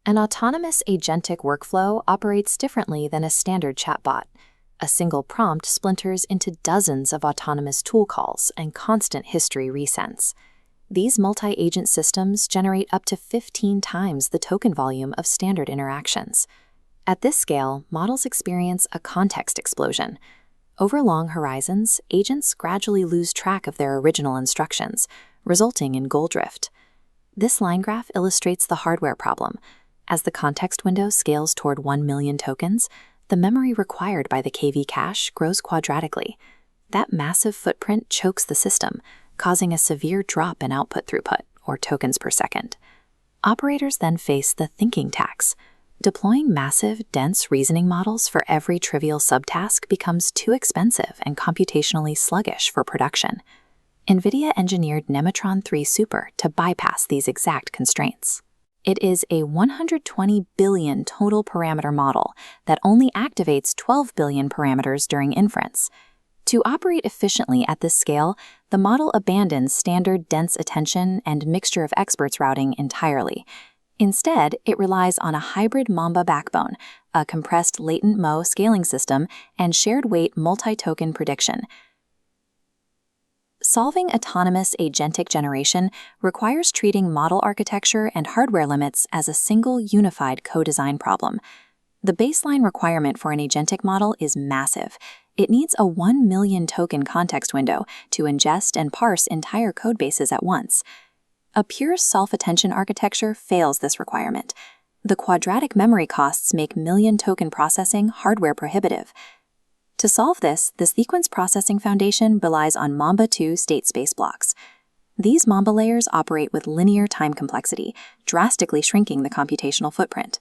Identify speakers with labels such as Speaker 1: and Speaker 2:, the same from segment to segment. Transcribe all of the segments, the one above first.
Speaker 1: An autonomous agentic workflow operates differently than a standard chatbot. A single prompt splinters into dozens of autonomous tool calls and constant history resends. These multi-agent systems generate up to 15 times the token volume of standard interactions. At this scale, models experience a context explosion. Over long horizons, agents gradually lose track of their original instructions, resulting in goal drift. This line graph illustrates the hardware problem. As the context window scales toward 1 million tokens, the memory required by the KV cache grows quadratically. That massive footprint chokes the system, causing a severe drop in output throughput, or tokens per second. Operators then face the thinking tax. Deploying massive, dense reasoning models for every trivial subtask becomes too expensive and computationally sluggish for production. NVIDIA engineered Nemotron 3 Super to bypass these exact constraints. It is a 120 billion total parameter model that only activates 12 billion parameters during inference. To operate efficiently at this scale, the model abandons standard dense attention and mixture of experts routing entirely. Instead, it relies on a hybrid Mamba backbone, a compressed Latent MoE scaling system, and shared-weight multi-token prediction. Solving autonomous agentic generation requires treating model architecture and hardware limits as a single unified co-design problem. The baseline requirement for an agentic model is massive. It needs a 1 million token context window to ingest and parse entire codebases at once. A pure self-attention architecture fails this requirement. The quadratic memory costs make million token processing hardware prohibitive. To solve this, the sequence processing foundation relies on Mamba-2 state space blocks. These Mamba layers operate with linear time complexity, drastically shrinking the computational footprint.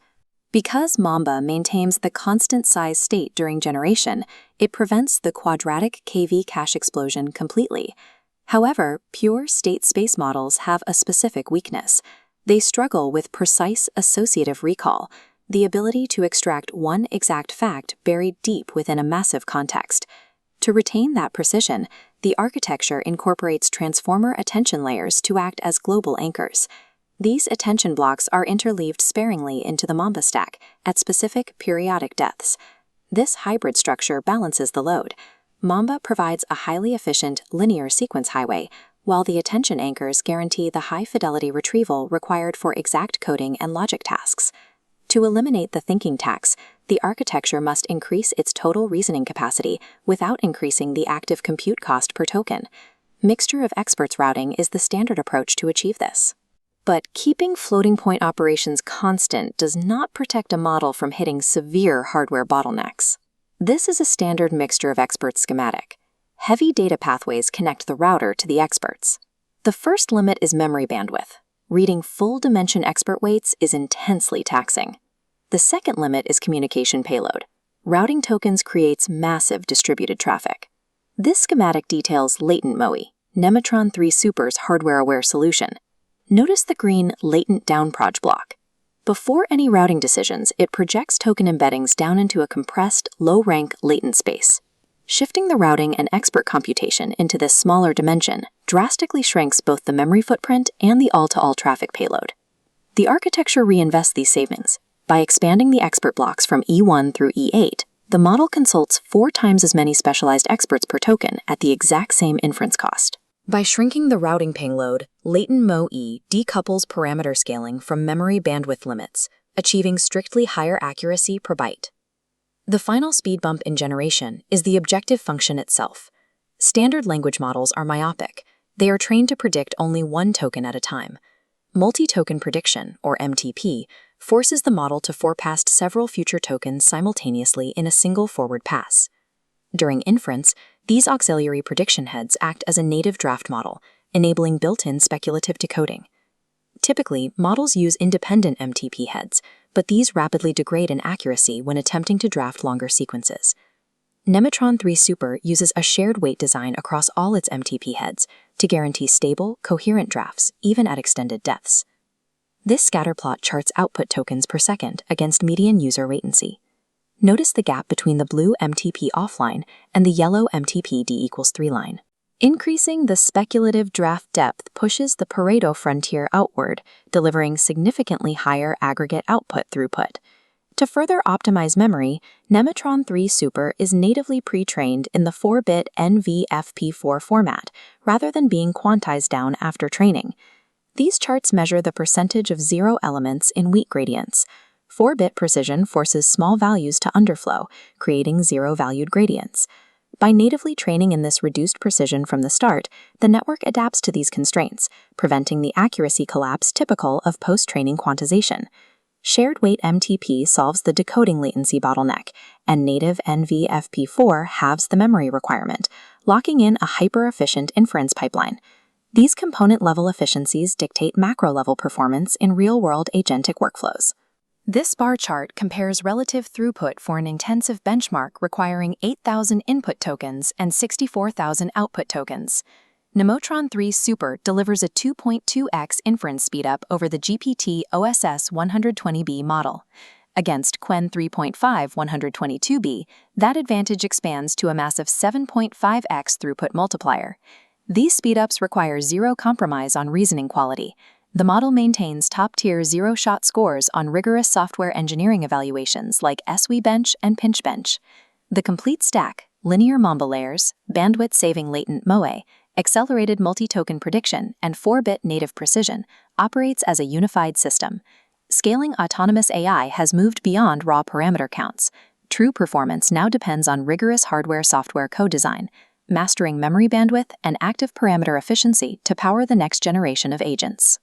Speaker 1: Because Mamba maintains the constant size state during generation, it prevents the quadratic KV cache explosion completely. However, pure state space models have a specific weakness. They struggle with precise associative recall, the ability to extract one exact fact buried deep within a massive context. To retain that precision, the architecture incorporates transformer attention layers to act as global anchors. These attention blocks are interleaved sparingly into the Mamba stack at specific periodic depths. This hybrid structure balances the load. Mamba provides a highly efficient linear sequence highway, while the attention anchors guarantee the high-fidelity retrieval required for exact coding and logic tasks. To eliminate the thinking tax, the architecture must increase its total reasoning capacity without increasing the active compute cost per token. Mixture of experts routing is the standard approach to achieve this. But keeping floating-point operations constant does not protect a model from hitting severe hardware bottlenecks. This is a standard mixture of experts schematic. Heavy data pathways connect the router to the experts. The first limit is memory bandwidth. Reading full-dimension expert weights is intensely taxing. The second limit is communication payload. Routing tokens creates massive distributed traffic. This schematic details Latent MoE, Nemotron 3 Super's hardware-aware solution. Notice the green latent downproj block. Before any routing decisions, it projects token embeddings down into a compressed, low-rank latent space. Shifting the routing and expert computation into this smaller dimension drastically shrinks both the memory footprint and the all-to-all traffic payload. The architecture reinvests these savings. By expanding the expert blocks from E1 through E8, the model consults 4 times as many specialized experts per token at the exact same inference cost. By shrinking the routing payload, Latent MoE decouples parameter scaling from memory bandwidth limits, achieving strictly higher accuracy per byte. The final speed bump in generation is the objective function itself. Standard language models are myopic. They are trained to predict only one token at a time. Multi-token prediction, or MTP, forces the model to forecast several future tokens simultaneously in a single forward pass. During inference, these auxiliary prediction heads act as a native draft model, enabling built-in speculative decoding. Typically, models use independent MTP heads, but these rapidly degrade in accuracy when attempting to draft longer sequences. Nemotron 3 Super uses a shared weight design across all its MTP heads to guarantee stable, coherent drafts, even at extended depths. This scatterplot charts output tokens per second against median user latency. Notice the gap between the blue MTP offline and the yellow MTP D = 3 line. Increasing the speculative draft depth pushes the Pareto frontier outward, delivering significantly higher aggregate output throughput. To further optimize memory, Nemotron 3 Super is natively pre-trained in the 4-bit NVFP4 format, rather than being quantized down after training. These charts measure the percentage of zero elements in weak gradients. 4-bit precision forces small values to underflow, creating zero-valued gradients. By natively training in this reduced precision from the start, the network adapts to these constraints, preventing the accuracy collapse typical of post-training quantization. Shared weight MTP solves the decoding latency bottleneck, and native NVFP4 halves the memory requirement, locking in a hyper-efficient inference pipeline. These component-level efficiencies dictate macro-level performance in real-world agentic workflows. This bar chart compares relative throughput for an intensive benchmark requiring 8,000 input tokens and 64,000 output tokens. Nemotron 3 Super delivers a 2.2x inference speedup over the GPT OSS 120B model. Against Qwen 3.5 122B, that advantage expands to a massive 7.5x throughput multiplier. These speedups require zero compromise on reasoning quality. The model maintains top-tier zero-shot scores on rigorous software engineering evaluations like SWE-bench and pinch-bench. The complete stack, linear Mamba layers, bandwidth-saving latent MoE, accelerated multi-token prediction, and 4-bit native precision, operates as a unified system. Scaling autonomous AI has moved beyond raw parameter counts. True performance now depends on rigorous hardware-software co-design, mastering memory bandwidth and active parameter efficiency to power the next generation of agents.